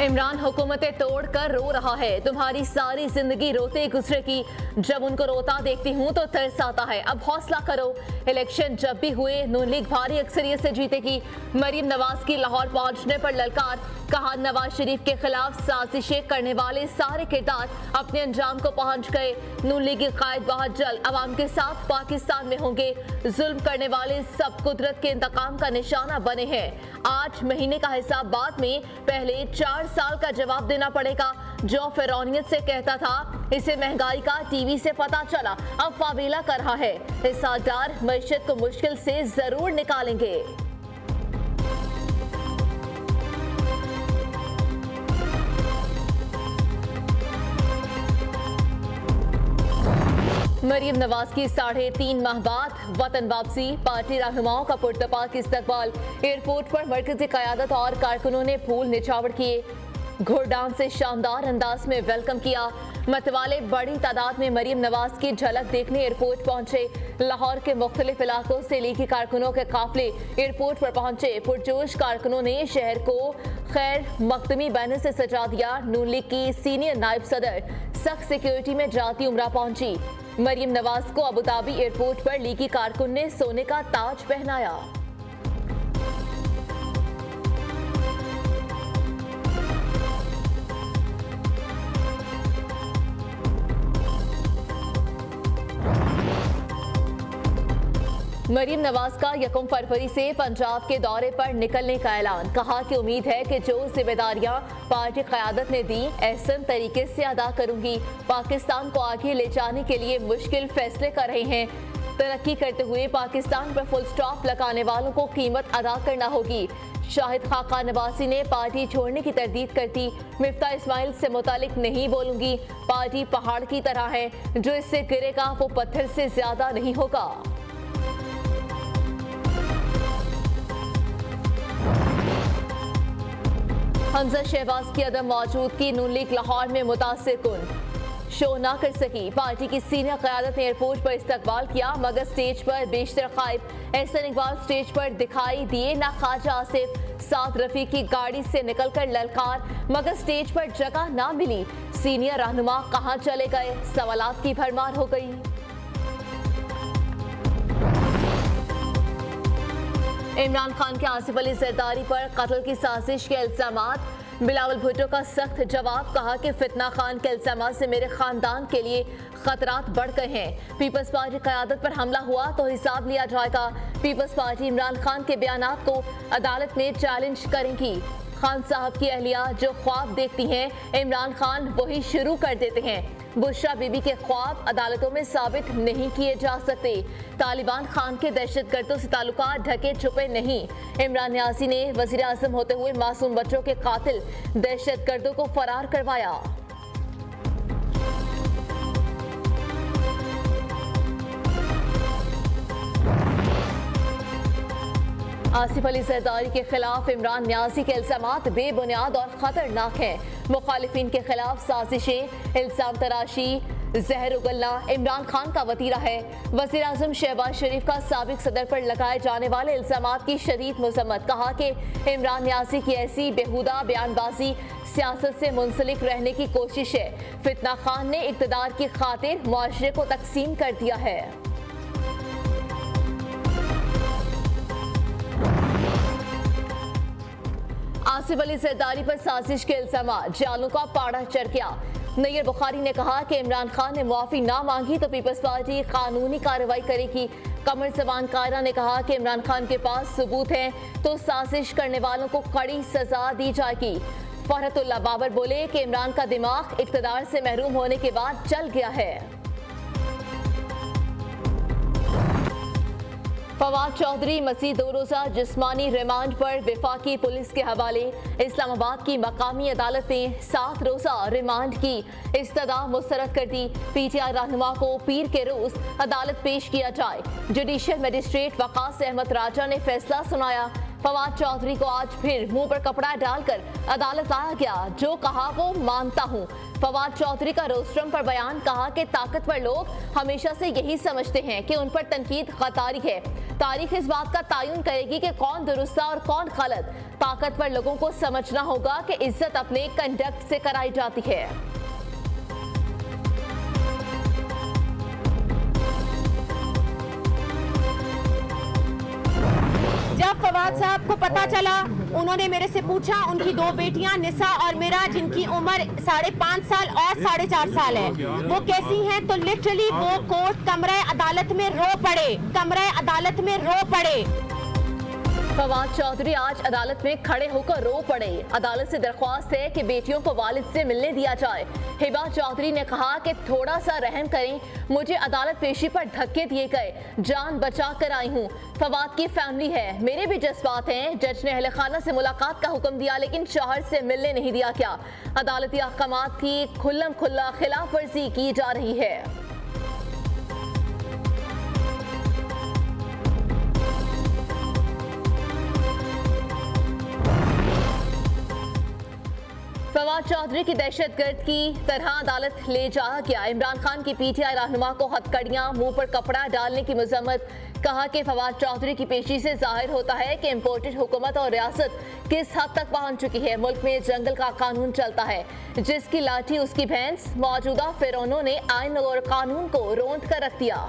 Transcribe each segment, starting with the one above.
इमरान हुकूमतें तोड़कर रो रहा है। तुम्हारी सारी जिंदगी रोते गुजरेगी। जब उनको रोता देखती हूँ तो तरस आता है। अब हौसला करो। इलेक्शन जब भी हुए नून लीग भारी अक्सरियत से जीतेगी। मरीम नवाज की लाहौर पहुंचने पर ललकार। कहा, नवाज शरीफ के खिलाफ साजिशें करने वाले सारे किरदार अपने अंजाम को पहुंच गए। नून लीगी कायद बहुत जल्द अवाम के साथ पाकिस्तान में होंगे। जुल्म करने वाले सब कुदरत के इंतकाम का निशाना बने हैं। 8 महीने का हिसाब बाद में पहले 4 साल का जवाब देना पड़ेगा। जो फिरौनियत से कहता था इसे महंगाई का टीवी से पता चला, अब फावेला कर रहा है। हिस्सादार मईशत को मुश्किल से जरूर निकालेंगे। मरीम नवाज की 3.5 माह बाद वतन वापसी। पार्टी रहनुमाओं का पुरतपाक इस्तकबाल। एयरपोर्ट पर मरकजी क़यादत और कारकुनों ने फूल निछावर किए। घोड़डांस से शानदार अंदाज में वेलकम किया। मतवाले बड़ी तादाद में मरीम नवाज की झलक देखने एयरपोर्ट पहुंचे। लाहौर के मुख्तलिफ इलाकों से लीगी कारकुनों के काफिले एयरपोर्ट पर पहुंचे। पुरजोश कारकुनों ने शहर को खैर मकदमी बैनर से सजा दिया। नून लीग की सीनियर नायब सदर सख्त सिक्योरिटी में जाती उमरा पहुंची। मरीम नवाज को अबुधाबी एयरपोर्ट पर लीगी कारकुन ने सोने का ताज पहनाया। मरीम नवाज का 1 फरवरी से पंजाब के दौरे पर निकलने का ऐलान। कहा कि उम्मीद है कि जो जिम्मेदारियां पार्टी क़यादत ने दी एहसन तरीके से अदा करूंगी। पाकिस्तान को आगे ले जाने के लिए मुश्किल फैसले कर रहे हैं। तरक्की करते हुए पाकिस्तान पर फुल स्टॉप लगाने वालों को कीमत अदा करना होगी। शाहिद खाका नवासी ने पार्टी छोड़ने की तरदीद कर दी। मिफ्ता इस्माइल से मुतालिक नहीं बोलूंगी। पार्टी पहाड़ की तरह है, जो इससे गिरेगा वो पत्थर से ज्यादा नहीं होगा। हमजा शहबाज की अदम मौजूदगी नून लीग लाहौर में मुतासिर कुन। शो ना कर सकी। पार्टी की सीनियर क़यादत ने एयरपोर्ट पर इस्तकबाल किया, मगर स्टेज पर बेशतर गायब। एहसन इकबाल स्टेज पर दिखाई दिए ना। ख्वाजा आसिफ साथ रफी की गाड़ी से निकलकर ललकार, मगर स्टेज पर जगह ना मिली। सीनियर रहनुमा कहां चले गए? सवालात की भरमार हो गई। इमरान खान के आसिफ अली जरदारी पर कत्ल की साजिश के इल्जामात। बिलावल भुट्टो का सख्त जवाब। कहा कि फितना खान के इल्जामात से मेरे खानदान के लिए खतरात बढ़ गए हैं। पीपल्स पार्टी क़यादत पर हमला हुआ तो हिसाब लिया जाएगा। पीपल्स पार्टी इमरान खान के बयानात को अदालत में चैलेंज करेंगी। खान साहब की अहलिया जो ख्वाब देखती हैं, इमरान खान वही शुरू कर देते हैं। बुशरा बीबी के ख्वाब अदालतों में साबित नहीं किए जा सकते। तालिबान खान के दहशतगर्दों से ताल्लुकात ढके छुपे नहीं। इमरान न्यासी ने वज़ीर आज़म होते हुए मासूम बच्चों के कातिल दहशतगर्दों को फरार करवाया। आसिफ अली जरदारी के खिलाफ इमरान न्यासी के इल्जामात बेबुनियाद और खतरनाक हैं। मुखालिफिन के खिलाफ साजिशें, इल्जाम तराशी, जहर उगलना इमरान खान का वतीरा है। वज़ीर आज़म शहबाज शरीफ का साबिक सदर पर लगाए जाने वाले इल्जामात की शदीद मज़म्मत। कहा कि इमरान न्यासी की ऐसी बेहुदा बयानबाजी सियासत से मुंसलिक रहने की कोशिश है। फितना खान ने इक़्तिदार की खातिर मुआशरे को तकसीम कर दिया है। आसिफ अली जरदारी पर साजिश के इल्जामात। जालों का पाड़ा चढ़ गया। नैयर बुखारी ने कहा कि इमरान खान ने मुआफ़ी ना मांगी तो पीपल्स पार्टी कानूनी कार्रवाई करेगी। कमर जबान कायरा ने कहा कि इमरान खान के पास सबूत हैं तो साजिश करने वालों को कड़ी सजा दी जाएगी। फरहतुल्लाह बाबर बोले कि इमरान का दिमाग इक़्तिदार से महरूम होने के बाद चल गया है। फवाद चौधरी मज़ीद 2 रोज़ा जिस्मानी रिमांड पर वफाकी पुलिस के हवाले। इस्लामाबाद की मकामी अदालत ने 7 रोज़ा रिमांड की इस्तदा मुस्तरद कर दी। PTI रहनुमा को पीर के रोज़ अदालत पेश किया जाए। जुडिशल मजिस्ट्रेट वकास अहमद राजा ने फैसला सुनाया। फवाद चौधरी को आज फिर मुंह पर कपड़ा डालकर अदालत लाया गया। जो कहा वो मानता हूं। फवाद चौधरी का रोस्ट्रम पर बयान, कहा कि ताकतवर लोग हमेशा से यही समझते हैं कि उन पर तनकीद गद्दारी है। तारीख इस बात का तयन करेगी कि कौन दुरुस्त और कौन गलत। ताकतवर लोगों को समझना होगा कि इज्जत अपने कंडक्ट से कराई जाती है। जब फवाद साहब को पता चला, उन्होंने मेरे से पूछा, उनकी 2 बेटियां निसा और मेरा, जिनकी उम्र 5.5 साल और 4.5 साल है, वो कैसी हैं, तो लिटरली वो कोर्ट कमरे अदालत में रो पड़े। फवाद चौधरी आज अदालत में खड़े होकर रो पड़े। अदालत से दरख्वास्त है कि बेटियों को वालिद से मिलने दिया जाए। हिबा चौधरी ने कहा कि थोड़ा सा रहम करें, मुझे अदालत पेशी पर धक्के दिए गए, जान बचा कर आई हूँ। फवाद की फैमिली है, मेरे भी जज्बात हैं। जज ने अहले खाना से मुलाकात का हुक्म दिया, लेकिन शौहर से मिलने नहीं दिया। क्या अदालती अहकामात की खुल्लम खुल्ला खिलाफ वर्जी की जा रही है। फवाद चौधरी की दहशतगर्द की तरह अदालत ले जाया गया। इमरान खान की पीटीआई रहनुमा को हथकड़ियां, मुंह पर कपड़ा डालने की मजम्मत। कहा कि फवाद चौधरी की पेशी से जाहिर होता है कि इम्पोर्टेड हुकूमत और रियासत किस हद तक पहुंच चुकी है। मुल्क में जंगल का कानून चलता है, जिसकी लाठी उसकी भैंस। मौजूदा फिरौनों ने आइन और कानून को रौंद कर रख दिया।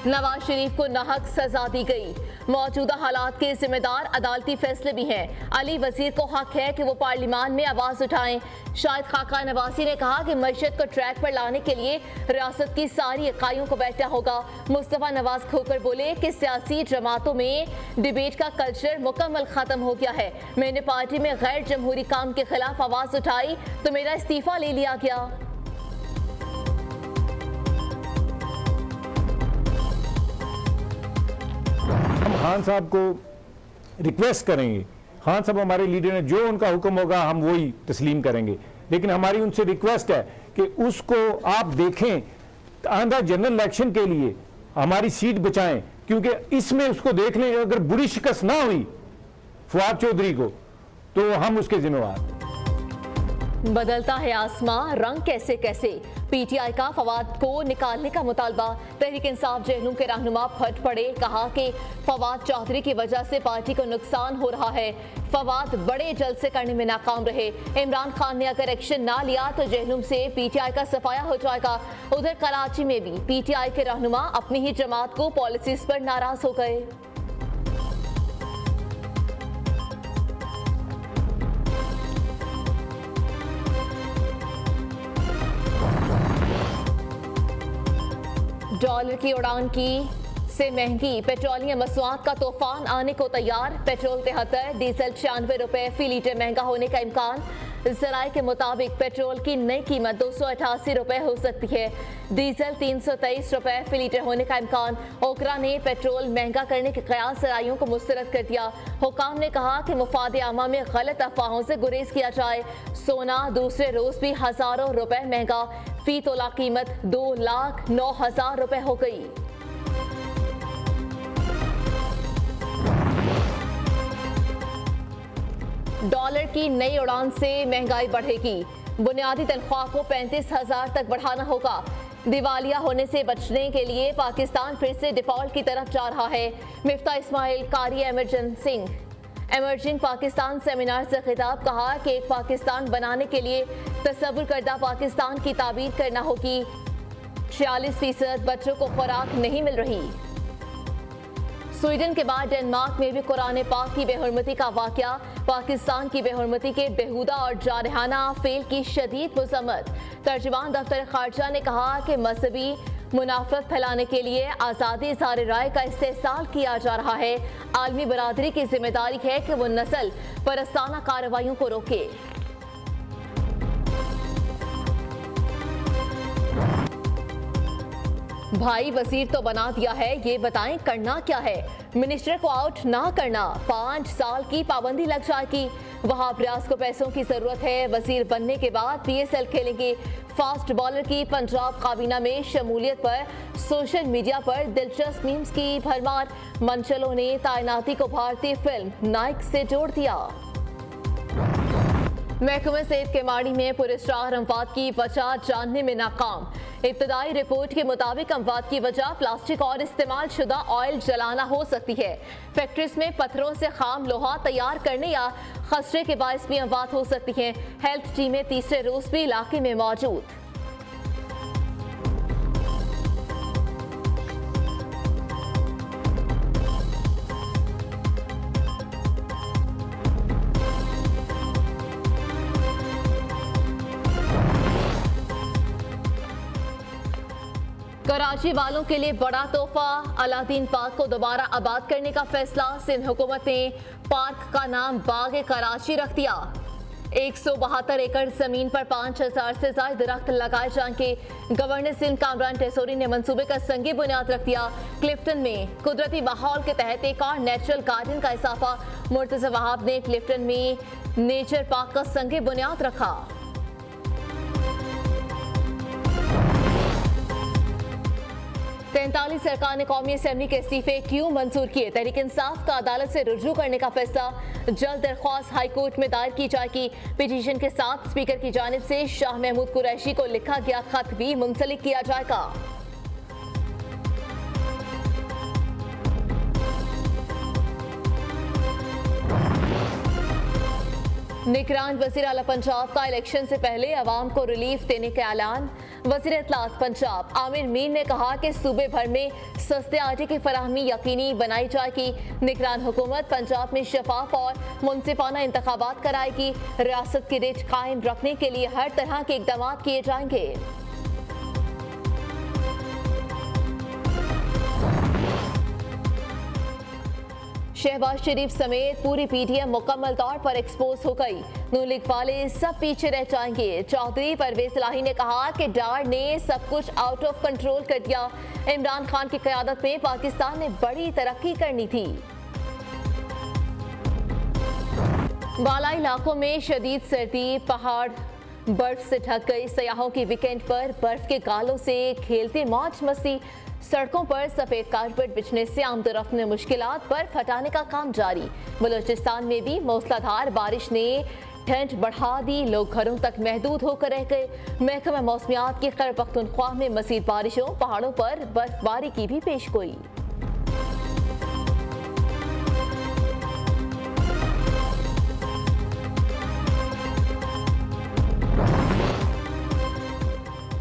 नवाज शरीफ को नाहक सजा दी गई। मौजूदा हालात के जिम्मेदार अदालती फैसले भी हैं। अली वजीर को हक है कि वो पार्लियामान में आवाज उठाएं। शाहिद खाका नवासी ने कहा कि मईशत को ट्रैक पर लाने के लिए रियासत की सारी इकाइयों को बैठना होगा। मुस्तफा नवाज खोकर बोले कि सियासी जमातों में डिबेट का कल्चर मुकम्मल खत्म हो गया है। मैंने पार्टी में गैर जमहूरी काम के खिलाफ आवाज उठाई तो मेरा इस्तीफा ले लिया गया। खान साहब को रिक्वेस्ट करेंगे, खान साहब हमारे लीडर हैं, जो उनका हुक्म होगा हम वही तस्लीम करेंगे। लेकिन हमारी उनसे रिक्वेस्ट है कि उसको आप देखें, आंध्रा जनरल इलेक्शन के लिए हमारी सीट बचाएं, क्योंकि इसमें उसको देख लें, अगर बुरी शिकस्त ना हुई फवाद चौधरी को तो हम उसके जिम्मेवार। बदलता है आसमां, रंग कैसे कैसे। पीटीआई का फवाद को निकालने का मुतालबा। तहरीक इंसाफ जेएनयू के रहनुमा फट पड़े। कहा कि फवाद चौधरी की वजह से पार्टी को नुकसान हो रहा है। फवाद बड़े जलसे करने में नाकाम रहे। इमरान खान ने अगर एक्शन ना लिया तो जेएनयू से पीटीआई का सफाया हो जाएगा। उधर कराची में भी पीटीआई के रहनुमा अपनी ही जमात को पॉलिसीज पर नाराज हो गए। डॉलर की उड़ान की से महंगी पेट्रोलियम मसनूआत का तूफान आने को तैयार। पेट्रोल 73, डीजल 96 रुपए फी लीटर महंगा होने का इम्कान। जराये के मुताबिक पेट्रोल की नई कीमत 288 रुपए हो सकती है। डीजल 323 रुपए फी लीटर होने का इम्कान। ओकरा ने पेट्रोल महंगा करने के कयास जराइयों को मुस्तरद कर दिया। हुकाम ने कहा कि मुफाद आमा में गलत अफवाहों से गुरेज किया जाए। सोना दूसरे रोज भी हजारों रुपए महंगा। फी तोला कीमत 2,09,000 रुपए हो गई। डॉलर की नई उड़ान से महंगाई बढ़ेगी। बुनियादी तनख्वाह को 35,000 तक बढ़ाना होगा। दिवालिया होने से बचने के लिए पाकिस्तान फिर से डिफॉल्ट की तरफ जा रहा है। मिफ्ता इस्माइल कारी एमर्जिंग पाकिस्तान सेमिनार से खिताब। कहा कि एक पाकिस्तान बनाने के लिए तस्वुर करदा पाकिस्तान की ताबीर करना होगी। 46% बच्चों को खुराक नहीं मिल रही। स्वीडन के बाद डेनमार्क में भी कुरान पाक की बेहुरमती का वाकया। पाकिस्तान की बेहुरमती के बेहुदा और जारहाना फेल की शदीद मजम्मत। तर्जुमान दफ्तर खारजा ने कहा कि मजहबी मुनाफरत फैलाने के लिए आज़ादी इज़हार राय का इस्तेमाल किया जा रहा है। आलमी बरादरी की जिम्मेदारी है कि वो नस्ल परस्ताना कार्रवाइयों को रोके। भाई वजीर तो बना दिया है, ये बताएं करना क्या है। मिनिस्टर को आउट ना करना, 5 साल की पाबंदी लग जाएगी। वहाब रियाज को पैसों की जरूरत है, वजीर बनने के बाद PSL खेलेंगे। फास्ट बॉलर की पंजाब काबीना में शमूलियत पर सोशल मीडिया पर दिलचस्प मीम्स की भरमार। मंचलों ने तैनाती को भारतीय फिल्म नायक से जोड़ दिया। महकमा सेहत के माड़ी में पुरस्कार अमवात की वजह जानने में नाकाम। इब्तदाई रिपोर्ट के मुताबिक अमवात की वजह प्लास्टिक और इस्तेमाल शुदा ऑयल जलाना हो सकती है। फैक्ट्रीज में पत्थरों से खाम लोहा तैयार करने या खसरे के बायस भी अमवात हो सकती है। हेल्थ टीमें तीसरे रोज भी इलाके में मौजूद। कराची वालों के लिए बड़ा तोहफा, अलादीन पार्क को दोबारा आबाद करने का फैसला। सिंध हुकूमत ने पार्क का नाम बाग कराची रख दिया। 172 एकड़ जमीन पर 5000 से ज्यादा दरख्त लगाए जाएंगे। गवर्नर सिंध कामरान टेसोरी ने मंसूबे का संगी बुनियाद रख दिया। क्लिफ्टन में कुदरती माहौल के तहत एक और नेचुरल गार्डन का इजाफा। मुर्तजा वहाब ने क्लिफ्टन में नेचर पार्क का संगी बुनियाद रखा। 43 अरकान कौमी असेंबली के इस्तीफे क्यों मंजूर किए? तहरीक इंसाफ का अदालत से रुजू करने का फैसला। जल्द दरख्वास्त हाई कोर्ट में दायर की जाएगी। पिटीशन के साथ स्पीकर की जानिब से शाह महमूद कुरैशी को लिखा गया खत भी मुंसलिक किया जाएगा। निगरान वज़ीर आला पंजाब का इलेक्शन से पहले अवाम को रिलीफ देने का ऐलान। वज़ीर इत्तलात पंजाब आमिर मीर ने कहा कि सूबे भर में सस्ते आटे की फराहमी यकीनी बनाई जाएगी। निगरान हुकूमत पंजाब में शफाफ और मुनसिफाना इंतखाबात कराएगी। रियासत की रिच कायम रखने के लिए हर तरह के इकदाम किए जाएंगे। शहबाज शरीफ समेत पूरी PTM मुकम्मल तौर पर एक्सपोज हो गई। नून लीग वाले सब पीछे रह जाएंगे। चौधरी परवेज इलाही ने कहा कि डार ने सब कुछ आउट ऑफ कंट्रोल कर दिया। इमरान खान की क़यादत में पाकिस्तान ने बड़ी तरक्की करनी थी। बालाई इलाकों में शदीद सर्दी, पहाड़ बर्फ से ढक गई। सयाहों की वीकेंड पर बर्फ के गालों से खेलते मौज मस्ती। सड़कों पर सफेद कारपेट बिछने से आमदोरफ्त में मुश्किलात। बर्फ हटाने का काम जारी। बलूचिस्तान में भी मूसलाधार बारिश ने ठंड बढ़ा दी। लोग घरों तक महदूद होकर रह गए। महकमा मौसमियात की खैबर पख्तूनख्वा में मज़ीद बारिशों, पहाड़ों पर बर्फबारी की भी पेशगोई।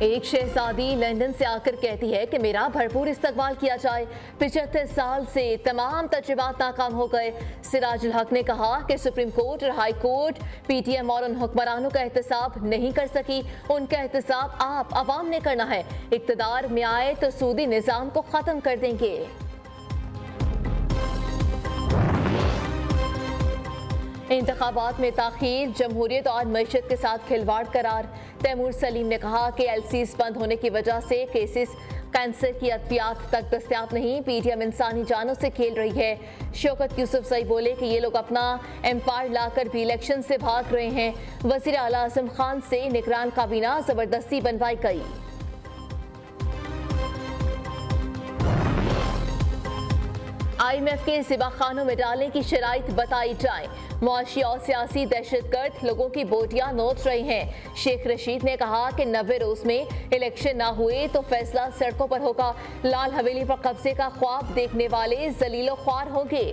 एक शहजादी लंदन से आकर कहती है कि मेरा भरपूर इस्तकबाल किया जाए। 75 साल से तमाम तजर्बात नाकाम हो गए। सिराजुल हक ने कहा कि सुप्रीम कोर्ट और हाई कोर्ट PTM और उन हुक्मरानों का एहतसाब नहीं कर सकी। उनका एहतसाब आप अवाम ने करना है। इक़्तिदार में आए तो सूदी निज़ाम को ख़त्म कर देंगे। इंतखाबात में ताखीर, जमहूरियत और मईशत के साथ खिलवाड़ करार। तैमूर सलीम ने कहा कि LCs बंद होने की वजह से केसेस कैंसर की अद्वियात तक दस्तयाब नहीं। PTM इंसानी जानों से खेल रही है। शौकत यूसुफजई बोले कि ये लोग अपना एम्पायर लाकर भी इलेक्शन से भाग रहे हैं। वज़ीर आला आज़म खान से निगरान काबीना जबरदस्ती बनवाई गई। IMF के सिबाखानों में डालने की शराइत बताई जाए। मुआशी और सियासी दहशतगर्द लोगों की बोटियां नोच रहे हैं। शेख रशीद ने कहा कि 90 रोज में इलेक्शन ना हुए तो फैसला सड़कों पर होगा। लाल हवेली पर कब्जे का ख्वाब देखने वाले जलीलो ख्वार होंगे।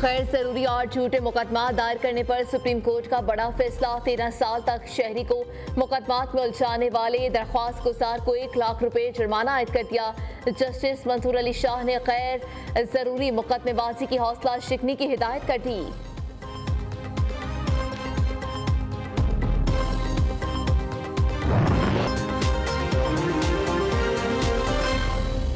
गैर जरूरी और झूठे मुकदमा दायर करने पर सुप्रीम कोर्ट का बड़ा फैसला। 13 साल तक शहरी को मुकदमात में उलझाने वाले दरख्वास्त गुजार को 1 लाख रुपए जुर्माना आयद कर दिया। जस्टिस मंसूर अली शाह ने गैर जरूरी मुकदमेबाजी की हौसला शिकनी की हिदायत कर दी।